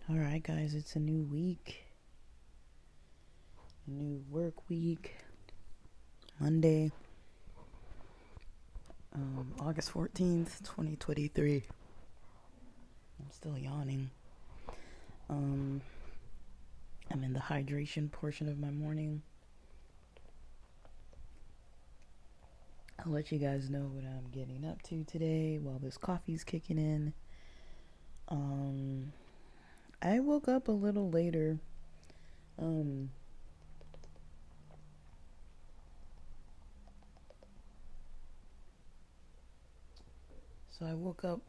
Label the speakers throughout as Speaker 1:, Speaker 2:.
Speaker 1: Alright, guys, it's a new week, a new work week, Monday, August 14th, 2023. I'm still yawning. I'm in the hydration portion of my morning. I'll let you guys know what I'm getting up to today while this coffee's kicking in. I woke up a little later. So I woke up,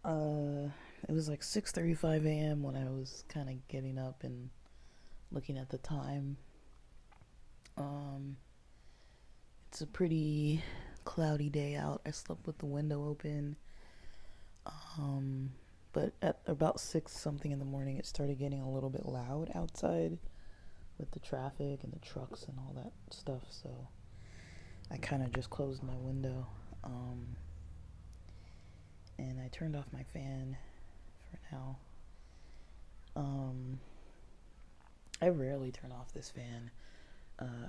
Speaker 1: it was like 6:35 a.m. when I was kind of getting up and looking at the time. It's a pretty cloudy day out. I slept with the window open. But at about 6 something in the morning, it started getting a little bit loud outside with the traffic and the trucks and all that stuff. So I kind of just closed my window. And I turned off my fan for now. I rarely turn off this fan.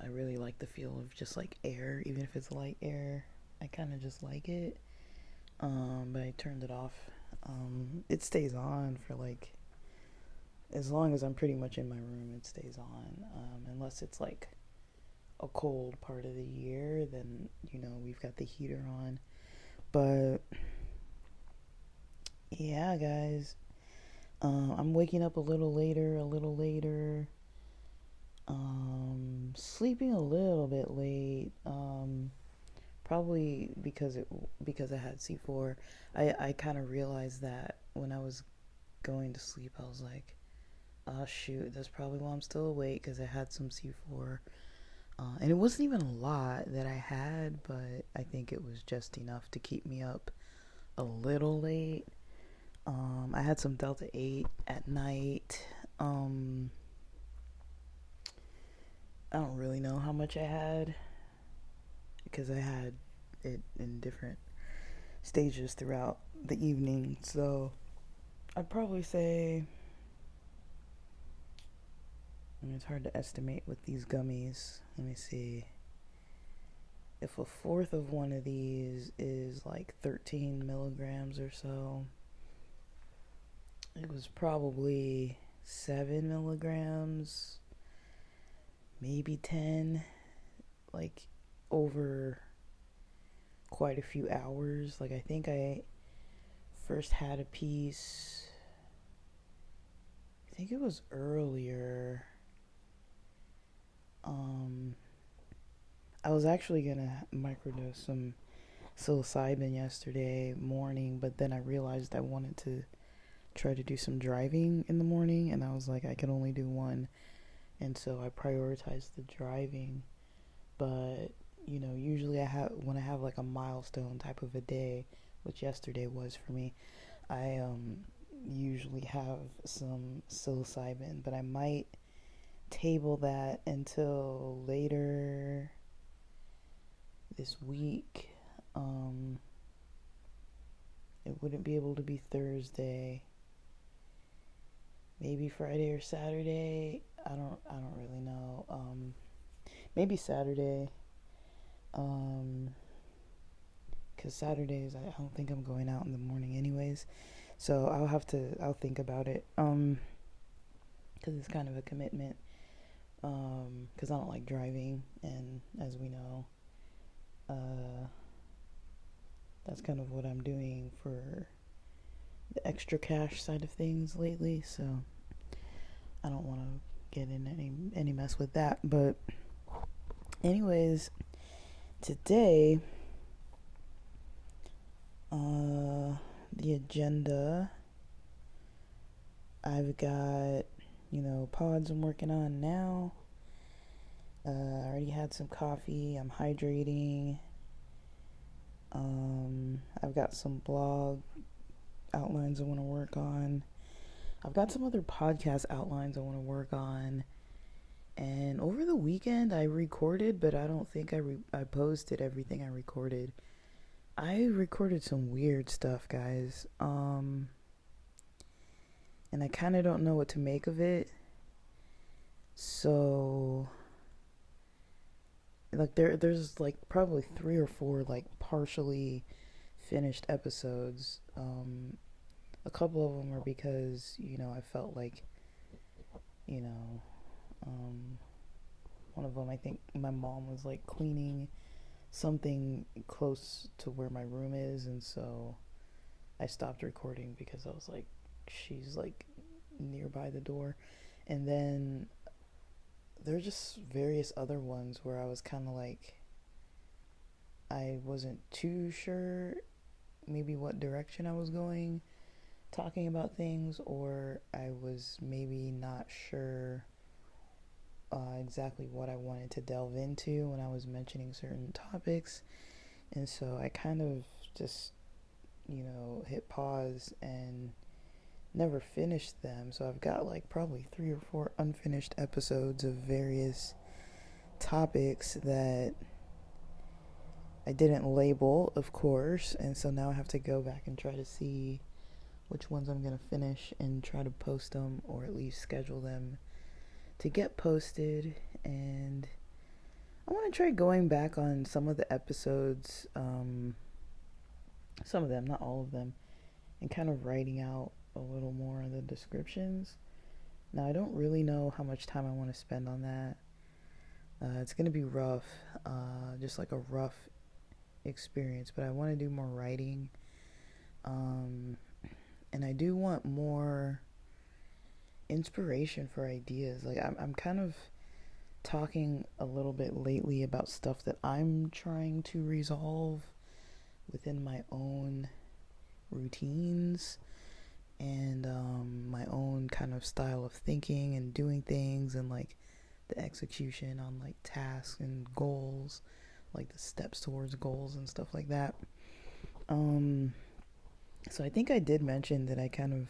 Speaker 1: I really like the feel of just like air, even if it's light air. I kind of just like it. But I turned it off. It stays on for like, as long as I'm pretty much in my room, it stays on. Unless it's like a cold part of the year, then, we've got the heater on. But yeah, guys, I'm waking up a little later, sleeping a little bit late, probably because I had C4. I kind of realized that when I was going to sleep. I was like, oh shoot, that's probably why I'm still awake, because I had some C4. And it wasn't even a lot that I had, but I think it was just enough to keep me up a little late. I had some Delta 8 at night. I don't really know how much I had, because I had it in different stages throughout the evening. So I'd probably say, it's hard to estimate with these gummies. Let me see. If a fourth of one of these is like 13 milligrams or so, it was probably 7 milligrams, maybe 10, like over quite a few hours. Like, I think I first had a piece, I think it was earlier. I was actually gonna microdose some psilocybin yesterday morning, but then I realized I wanted to try to do some driving in the morning, and I was like, I can only do one, and so I prioritized the driving. But usually when I have like a milestone type of a day, which yesterday was for me, I usually have some psilocybin, but I might table that until later this week. It wouldn't be able to be Thursday. Maybe Friday or Saturday. I don't really know. Maybe Saturday. Because Saturdays I don't think I'm going out in the morning anyways. So I'll think about it. Because it's kind of a commitment. Because I don't like driving, and as we know, that's kind of what I'm doing for the extra cash side of things lately. So I don't want to get in any mess with that. But anyways, today, the agenda, I've got, pods I'm working on now. I already had some coffee. I'm hydrating. I've got some blog outlines I want to work on. I've got some other podcast outlines I want to work on. And over the weekend, I recorded, but I don't think I posted everything I recorded. I recorded some weird stuff, guys. And I kind of don't know what to make of it. So, like, there's like probably 3 or 4 like partially finished episodes. A couple of them are because I felt like you know one of them, I think my mom was like cleaning something close to where my room is, and so I stopped recording because I was like, she's like nearby the door. And then there's just various other ones where I was kind of like, I wasn't too sure maybe what direction I was going talking about things, or I was maybe not sure exactly what I wanted to delve into when I was mentioning certain topics. And so I kind of just, hit pause and never finished them. So I've got like probably 3 or 4 unfinished episodes of various topics that I didn't label, of course. And so now I have to go back and try to see which ones I'm going to finish and try to post them, or at least schedule them to get posted. And I want to try going back on some of the episodes, some of them, not all of them, and kind of writing out a little more of the descriptions. Now, I don't really know how much time I want to spend on that. It's going to be rough, just like a rough experience, but I want to do more writing. And I do want more inspiration for ideas. Like, I'm kind of talking a little bit lately about stuff that I'm trying to resolve within my own routines and my own kind of style of thinking and doing things, and like the execution on like tasks and goals, like the steps towards goals and stuff like that. So I think I did mention that I kind of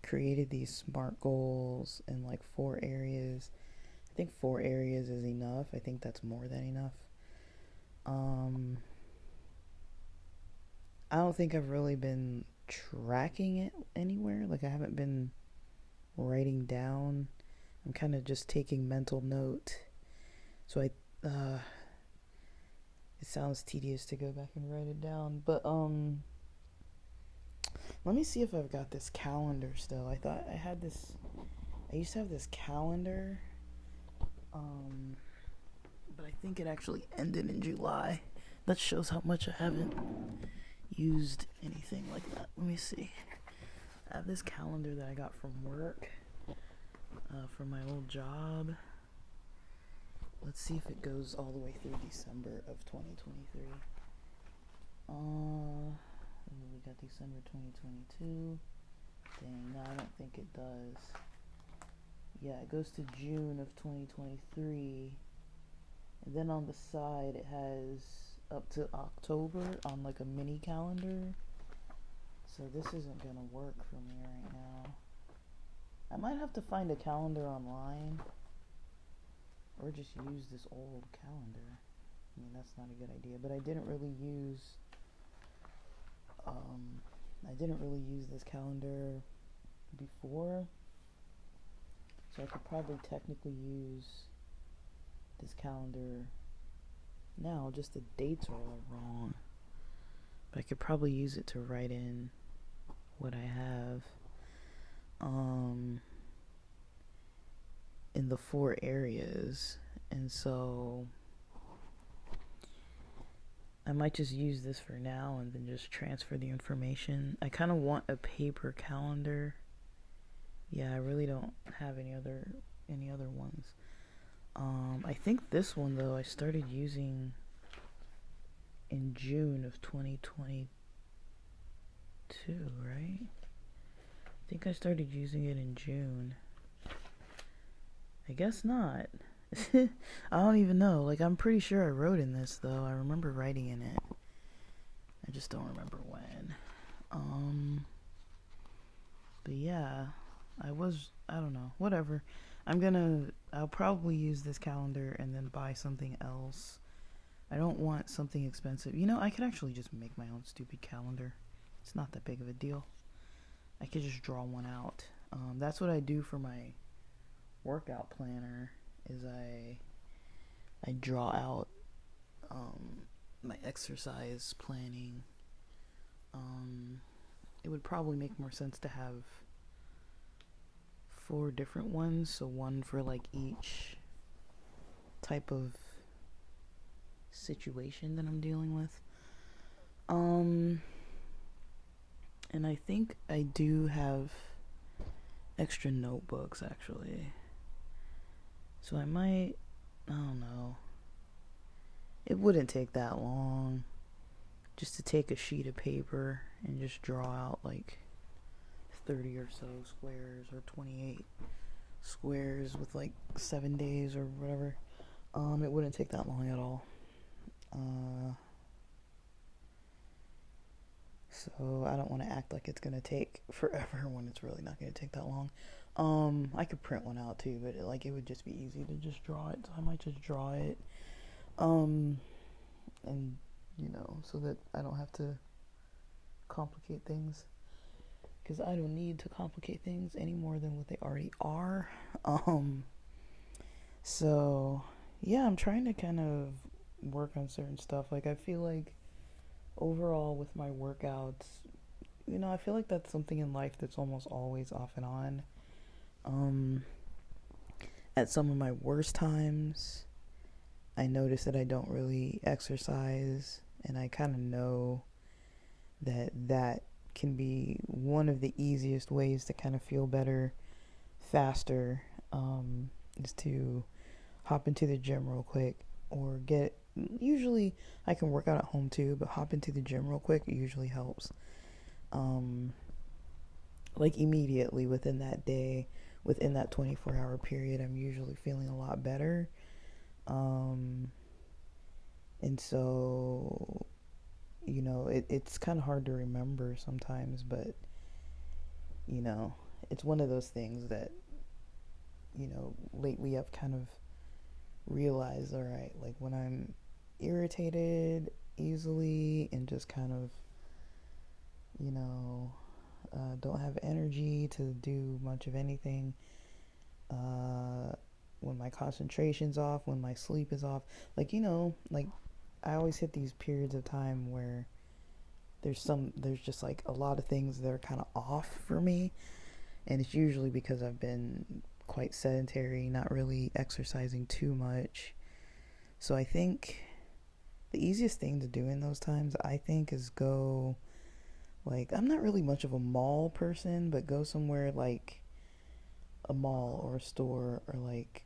Speaker 1: created these SMART goals in like 4 areas. I think 4 areas is enough. I think that's more than enough. I don't think I've really been tracking it anywhere. Like, I haven't been writing down. I'm kind of just taking mental note. So it sounds tedious to go back and write it down, but let me see if I've got this calendar still. I thought I had this. I used to have this calendar, but I think it actually ended in July. That shows how much I haven't used anything like that. Let me see. I have this calendar that I got from work, from my old job. Let's see if it goes all the way through December of 2023. We got December 2022. Dang, no, I don't think it does. Yeah, it goes to June of 2023. And then on the side, it has up to October on like a mini calendar. So this isn't gonna work for me right now. I might have to find a calendar online, or just use this old calendar. I mean, that's not a good idea, but I didn't really use this calendar before, so I could probably technically use this calendar now. Just the dates are all wrong, but I could probably use it to write in what I have in the 4 areas. And so I might just use this for now and then just transfer the information. I kind of want a paper calendar. Yeah, I really don't have any other ones. I think this one though I started using in June of 2022, right? I think I started using it in June. I guess not. I don't even know. Like, I'm pretty sure I wrote in this though. I remember writing in it. I just don't remember when. But yeah, I don't know. Whatever. I'll probably use this calendar and then buy something else. I don't want something expensive. I could actually just make my own stupid calendar. It's not that big of a deal. I could just draw one out. That's what I do for my workout planner. Is I draw out my exercise planning. It would probably make more sense to have 4 different ones, so one for like each type of situation that I'm dealing with. And I think I do have extra notebooks actually. So I don't know. It wouldn't take that long just to take a sheet of paper and just draw out like 30 or so squares or 28 squares with like 7 days or whatever. It wouldn't take that long at all. So I don't want to act like it's gonna take forever when it's really not gonna take that long. I could print one out too, but it would just be easy to just draw it. So I might just draw it, and so that I don't have to complicate things, because I don't need to complicate things any more than what they already are. So yeah, I'm trying to kind of work on certain stuff. Like I feel like overall with my workouts, I feel like that's something in life that's almost always off and on. At some of my worst times, I notice that I don't really exercise, and I kind of know that can be one of the easiest ways to kind of feel better faster, is to hop into the gym real quick, or usually I can work out at home too, but hop into the gym real quick usually helps. Like immediately within that day, within that 24-hour period, I'm usually feeling a lot better. And so, it's kind of hard to remember sometimes, but, it's one of those things that, lately I've kind of realized, all right, like when I'm irritated easily and just kind of, don't have energy to do much of anything, when my concentration's off, when my sleep is off, like I always hit these periods of time where there's just like a lot of things that are kind of off for me, and it's usually because I've been quite sedentary, not really exercising too much. So I think the easiest thing to do in those times, I think, is go, like, I'm not really much of a mall person, but go somewhere like a mall or a store, or like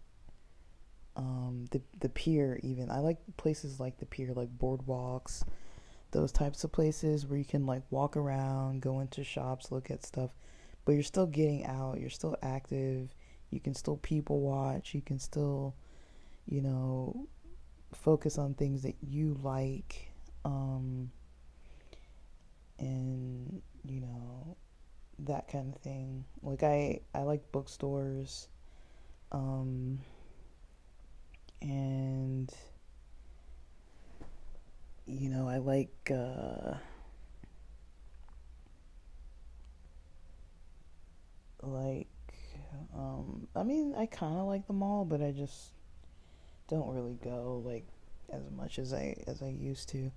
Speaker 1: the pier even. I like places like the pier, like boardwalks, those types of places where you can like walk around, go into shops, look at stuff, but you're still getting out, you're still active, you can still people watch, you can still, focus on things that you like, and that kind of thing. Like I like bookstores, and I like I mean, I kind of like the mall, but I just don't really go like as much as I used to.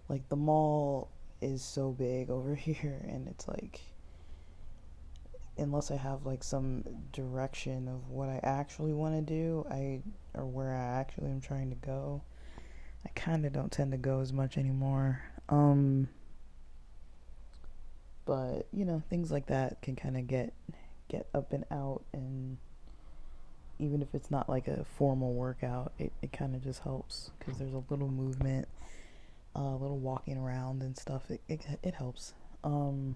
Speaker 1: Like the mall is so big over here, and it's like, unless I have like some direction of what I actually want to do, or where I actually am trying to go, I kind of don't tend to go as much anymore. But things like that can kind of get up and out, and even if it's not like a formal workout, it kind of just helps because there's a little movement, a little walking around and stuff. It helps. And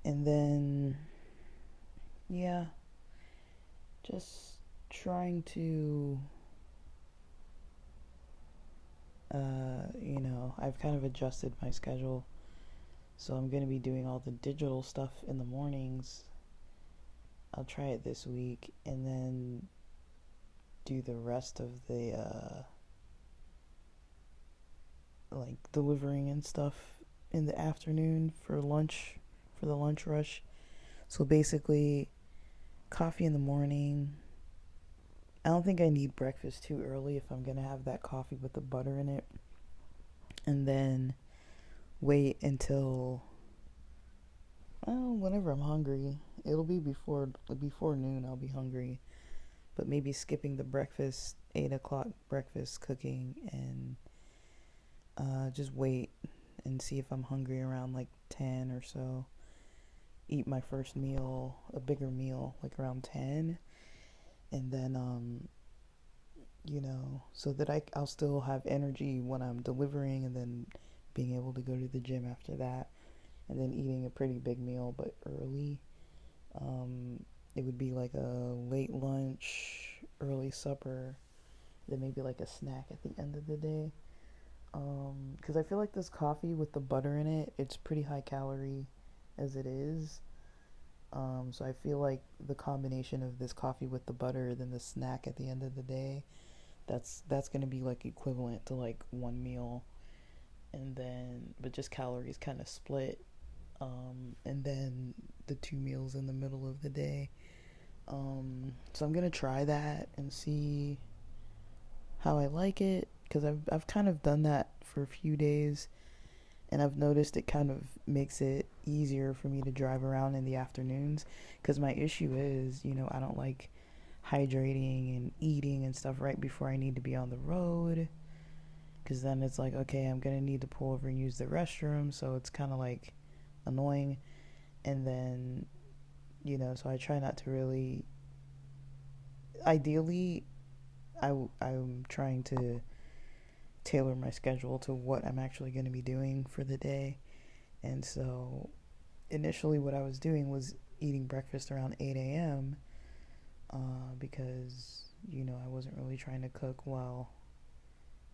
Speaker 1: then, yeah, just trying to, I've kind of adjusted my schedule. So I'm going to be doing all the digital stuff in the mornings, I'll try it this week and then do the rest of the like delivering and stuff in the afternoon for lunch, for the lunch rush. So basically, coffee in the morning. I don't think I need breakfast too early if I'm gonna have that coffee with the butter in it. And then wait until, well, whenever I'm hungry. It'll be before noon. I'll be hungry, but maybe skipping the breakfast, 8 o'clock breakfast cooking, and just wait and see if I'm hungry around like 10 or so. Eat my first meal, a bigger meal, like around 10, and then so that I'll still have energy when I'm delivering, and then being able to go to the gym after that, and then eating a pretty big meal but early. It would be like a late lunch, early supper, then maybe like a snack at the end of the day. Because I feel like this coffee with the butter in it, it's pretty high calorie as it is. So I feel like the combination of this coffee with the butter, then the snack at the end of the day, that's gonna be like equivalent to like one meal, and then but just calories kind of split. And then the two meals in the middle of the day. So I'm gonna try that and see how I like it, because I've kind of done that for a few days, and I've noticed it kind of makes it easier for me to drive around in the afternoons. Because my issue is, I don't like hydrating and eating and stuff right before I need to be on the road. Because then it's like, okay, I'm gonna need to pull over and use the restroom, so it's kind of like annoying. And then, so I try not to really. Ideally, I'm trying to tailor my schedule to what I'm actually going to be doing for the day. And so initially, what I was doing was eating breakfast around 8 a.m. Because, I wasn't really trying to cook while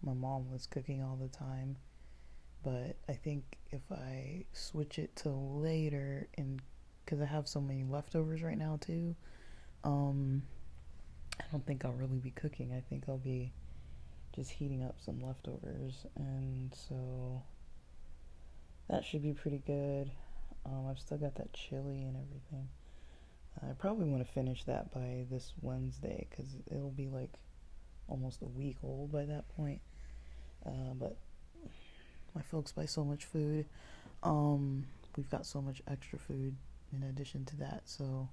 Speaker 1: my mom was cooking all the time. But I think if I switch it to later, and because I have so many leftovers right now too, I don't think I'll really be cooking. I think I'll be just heating up some leftovers, and so that should be pretty good. I've still got that chili and everything. I probably want to finish that by this Wednesday, because it'll be like almost a week old by that point. But my folks buy so much food. We've got so much extra food in addition to that, so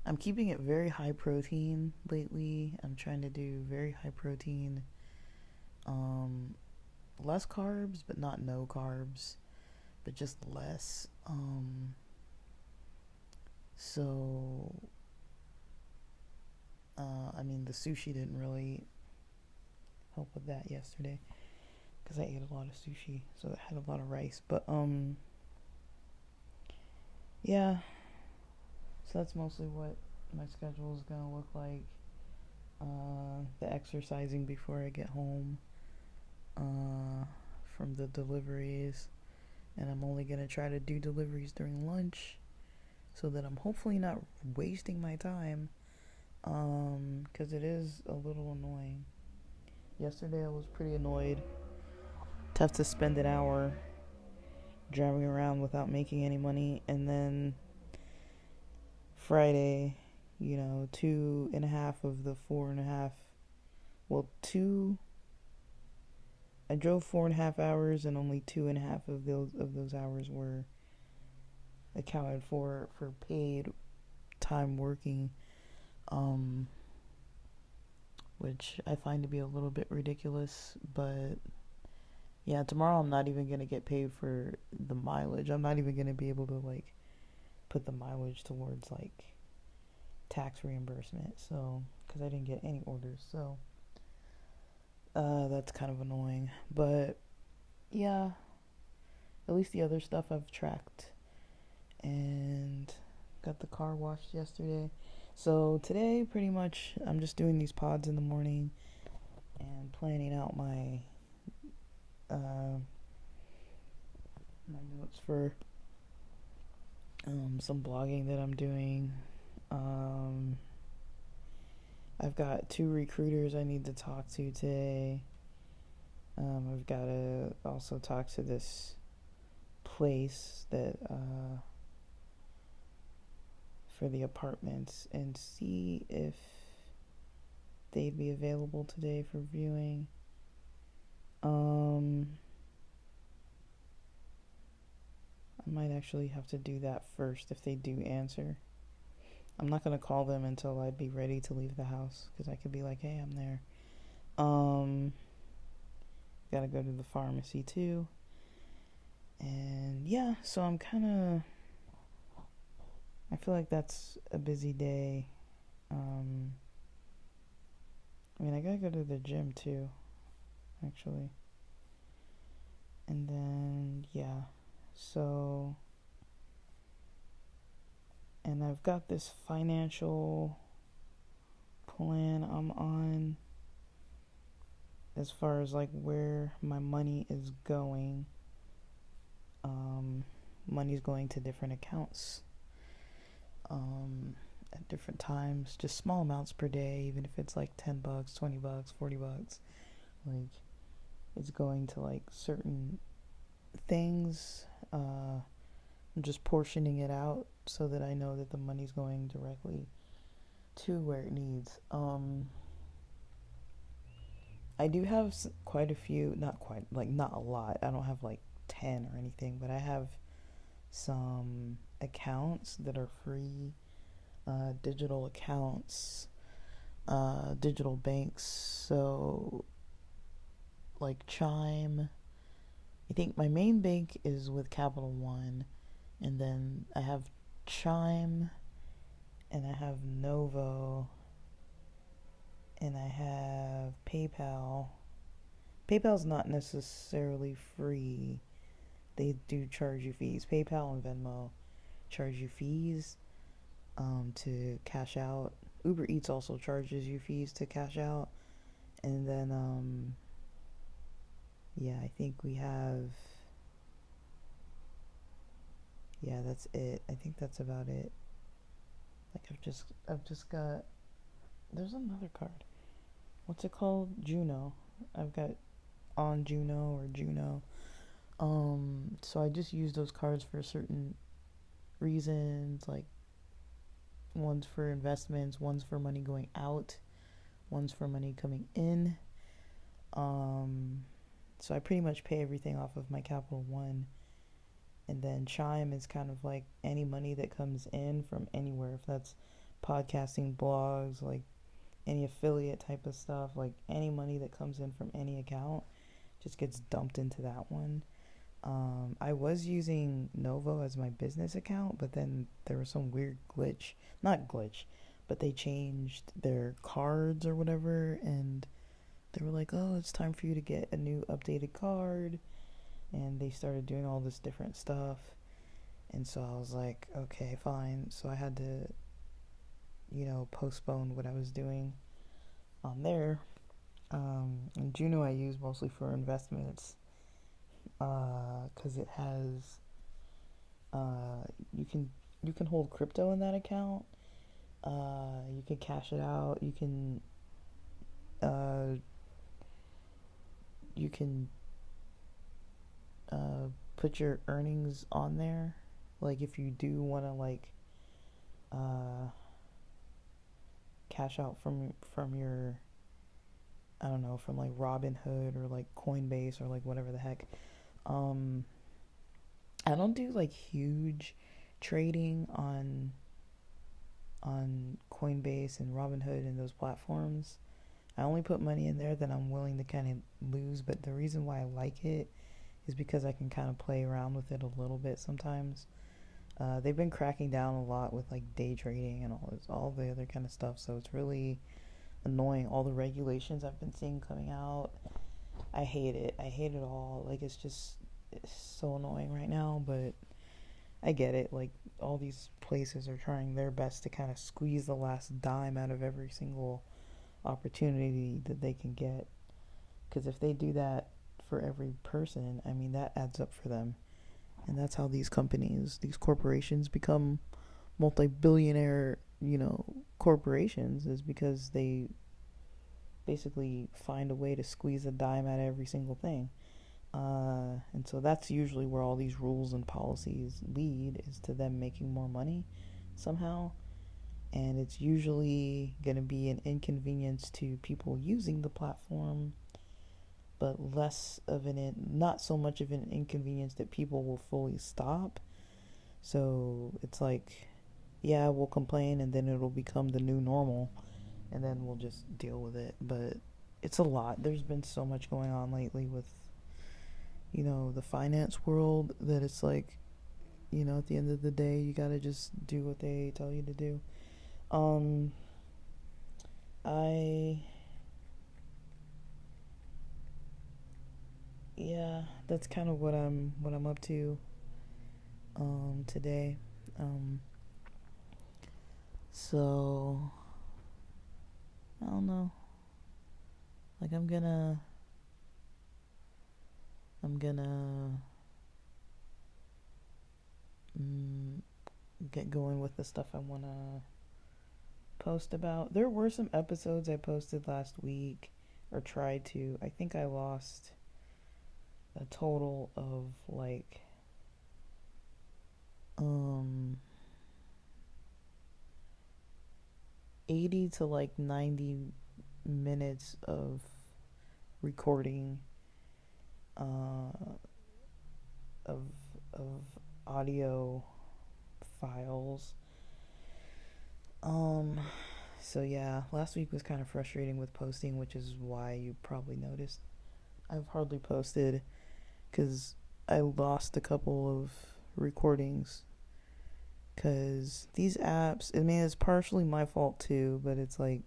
Speaker 1: I'm keeping it very high protein lately. I'm trying to do very high protein, less carbs, but not no carbs, but just less. So, I mean, the sushi didn't really help with that yesterday, because I ate a lot of sushi, so it had a lot of rice. But, yeah, so that's mostly what my schedule is gonna look like. The exercising before I get home, from the deliveries, and I'm only gonna try to do deliveries during lunch, so that I'm hopefully not wasting my time, because it is a little annoying. Yesterday I was pretty annoyed to have to spend an hour driving around without making any money, and then Friday, 2.5 of the 4.5, well, I drove 4.5 hours, and only 2.5 of those hours were accounted for paid time working, which I find to be a little bit ridiculous. But yeah, tomorrow I'm not even gonna get paid for the mileage. I'm not even gonna be able to like put the mileage towards like tax reimbursement, so because I didn't get any orders, so that's kind of annoying. But yeah, at least the other stuff I've tracked, and got the car washed yesterday. So today, pretty much, I'm just doing these pods in the morning and planning out my notes for some blogging that I'm doing, Um, I've got 2 recruiters I need to talk to today. I've got to also talk to this place that for the apartments and see if they'd be available today for viewing. I might actually have to do that first if they do answer. I'm not gonna call them until I'd be ready to leave the house because I could be like, "Hey, I'm there." Um, Gotta go to the pharmacy too, and yeah, so I'm kind of. I feel like that's a busy day. Um, I mean, I gotta go to the gym too, actually, and then yeah, so. And I've got this financial plan I'm on as far as like where my money is going. Money's going to different accounts at different times, just small amounts per day, even if it's like $10, $20, $40. Like, it's going to like certain things. I'm just portioning it out so that I know that the money's going directly to where it needs. I do have quite a few, not quite, like not a lot. I don't have like 10 or anything, but I have some accounts that are free, digital accounts, digital banks. So, like Chime, I think my main bank is with Capital One, and then I have Chime, and I have Novo, and I have PayPal. PayPal's not necessarily free. They do charge you fees. PayPal and Venmo charge you fees to cash out. Uber Eats also charges you fees to cash out. And then, yeah, I think we have. Yeah, that's it. I think that's about it. Like I've just got. There's another card. What's it called? Juno. I've got On Juno or Juno. So I just use those cards for certain reasons, like one's for investments, one's for money going out, one's for money coming in. So I pretty much pay everything off of my Capital One. And then Chime is kind of like any money that comes in from anywhere, if that's podcasting, blogs, like any affiliate type of stuff, like any money that comes in from any account just gets dumped into that one. I was using Novo as my business account, but then there was some weird glitch. Not glitch, but they changed their cards or whatever, and they were like, oh, it's time for you to get a new updated card. And they started doing all this different stuff. And so I was like, okay, fine. So I had to, postpone what I was doing on there. And Juno I use mostly for investments. Because it has you can hold crypto in that account. You can cash it out. You can put your earnings on there. Like if you do want to cash out from your, I don't know, from like Robinhood or like Coinbase or like whatever the heck. I don't do like huge trading on Coinbase and Robinhood and those platforms. I only put money in there that I'm willing to kind of lose, but the reason why I like it is because I can kind of play around with it a little bit sometimes. They've been cracking down a lot with like day trading and all the other kind of stuff, so it's really annoying. All the regulations I've been seeing coming out, I hate it. I hate it all. Like it's so annoying right now, but I get it. Like all these places are trying their best to kind of squeeze the last dime out of every single opportunity that they can get. Because if they do that for every person, I mean, that adds up for them. And that's how these companies, these corporations become multi-billionaire corporations is because they basically find a way to squeeze a dime out of every single thing. And so that's usually where all these rules and policies lead, is to them making more money somehow. And it's usually going to be an inconvenience to people using the platform, but not so much of an inconvenience that people will fully stop. So it's like, yeah, we'll complain and then it'll become the new normal and then we'll just deal with it. But it's a lot. There's been so much going on lately with, the finance world, that it's like, at the end of the day, you gotta just do what they tell you to do. Um, I, yeah, that's kind of what I'm up to, today. Um, so, I don't know. Like, I'm gonna mm, get going with the stuff I wanna post about. There were some episodes I posted last week, or tried to. I think I lost a total of like um 80 to like 90 minutes of recording, uh of of audio files. Um so yeah, last week was kind of frustrating with posting, which is why you probably noticed I've hardly posted, cuz I lost a couple of recordings, cuz these apps, I mean, it's partially my fault too, but it's like,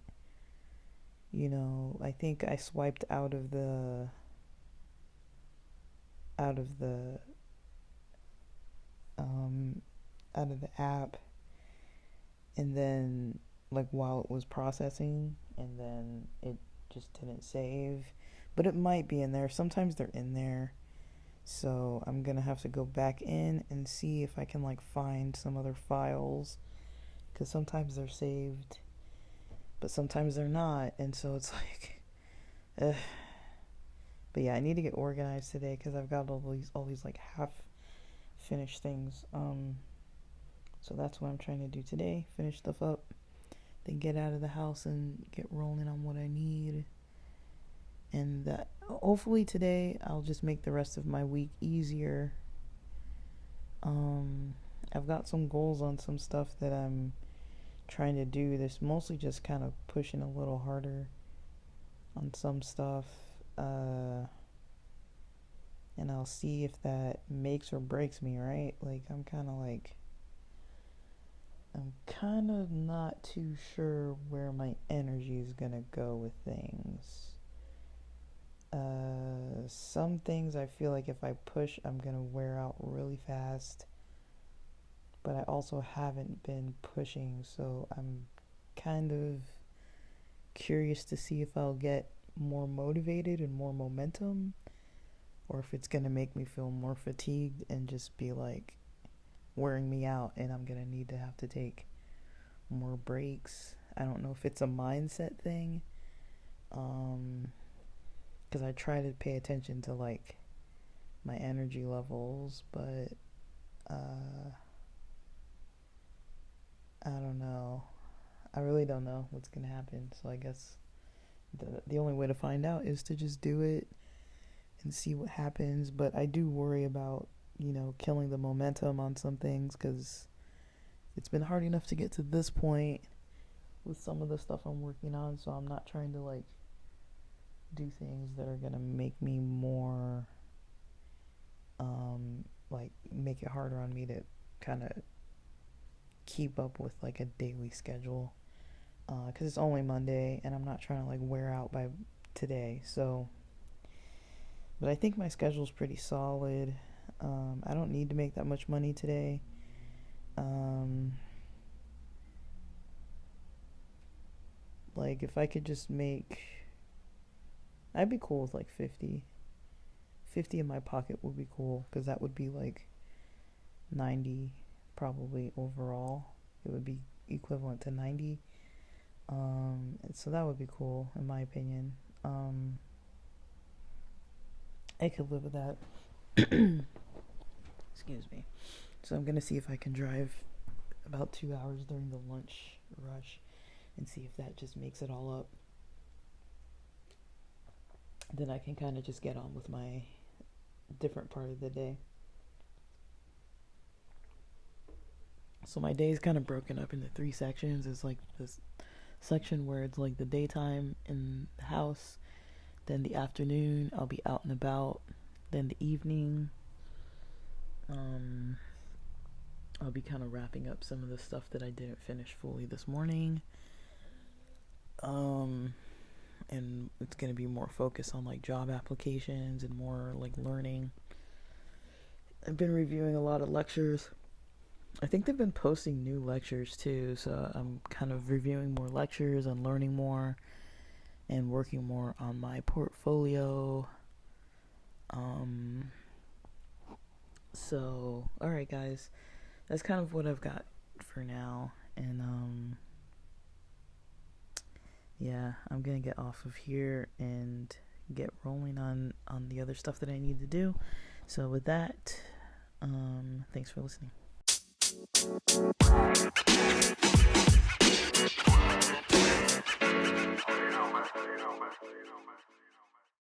Speaker 1: I think I swiped out of the um out of the app, and then, like, while it was processing, and then it just didn't save. But it might be in there. Sometimes they're in there. So I'm gonna have to go back in and see if I can like find some other files, because sometimes they're saved, but sometimes they're not, and so it's like, ugh. But yeah, I need to get organized today because I've got all these like half finished things. So that's what I'm trying to do today. Finish stuff up, then get out of the house and get rolling on what I need. And hopefully today I'll just make the rest of my week easier. Um, I've got some goals on some stuff that I'm trying to do. This mostly just kind of pushing a little harder on some stuff. And I'll see if that makes or breaks me, right? Like, I'm kind of not too sure where my energy is gonna go with things. Some things I feel like if I push, I'm gonna wear out really fast. But I also haven't been pushing, so I'm kind of curious to see if I'll get more motivated and more momentum, or if it's gonna make me feel more fatigued and just be like wearing me out, and I'm gonna need to have to take more breaks. I don't know if it's a mindset thing, because I try to pay attention to like my energy levels, but I don't know. I really don't know what's gonna happen. So I guess the only way to find out is to just do it and see what happens. But I do worry about, killing the momentum on some things, because it's been hard enough to get to this point with some of the stuff I'm working on. So I'm not trying to like do things that are gonna make me more, like make it harder on me to kind of keep up with like a daily schedule, because it's only Monday and I'm not trying to like wear out by today. So, but I think my schedule's pretty solid. I don't need to make that much money today. Like, if I could just make, I'd be cool with like 50 in my pocket would be cool, because that would be like 90 probably overall. equivalent to 90. So that would be cool, in my opinion. I could live with that. Excuse me. So I'm gonna see if I can drive about 2 hours during the lunch rush and see if that just makes it all up. Then I can kind of just get on with my different part of the day. So my day is kind of broken up into 3 sections. It's like this section where it's like the daytime in the house, then the afternoon I'll be out and about, then the evening I'll be kind of wrapping up some of the stuff that I didn't finish fully this morning. And it's going to be more focused on like job applications and more like learning. I've been reviewing a lot of lectures. I think they've been posting new lectures too, so I'm kind of reviewing more lectures and learning more and working more on my portfolio. So, alright guys, that's kind of what I've got for now, and yeah, I'm gonna get off of here and get rolling on the other stuff that I need to do. So with that, thanks for listening.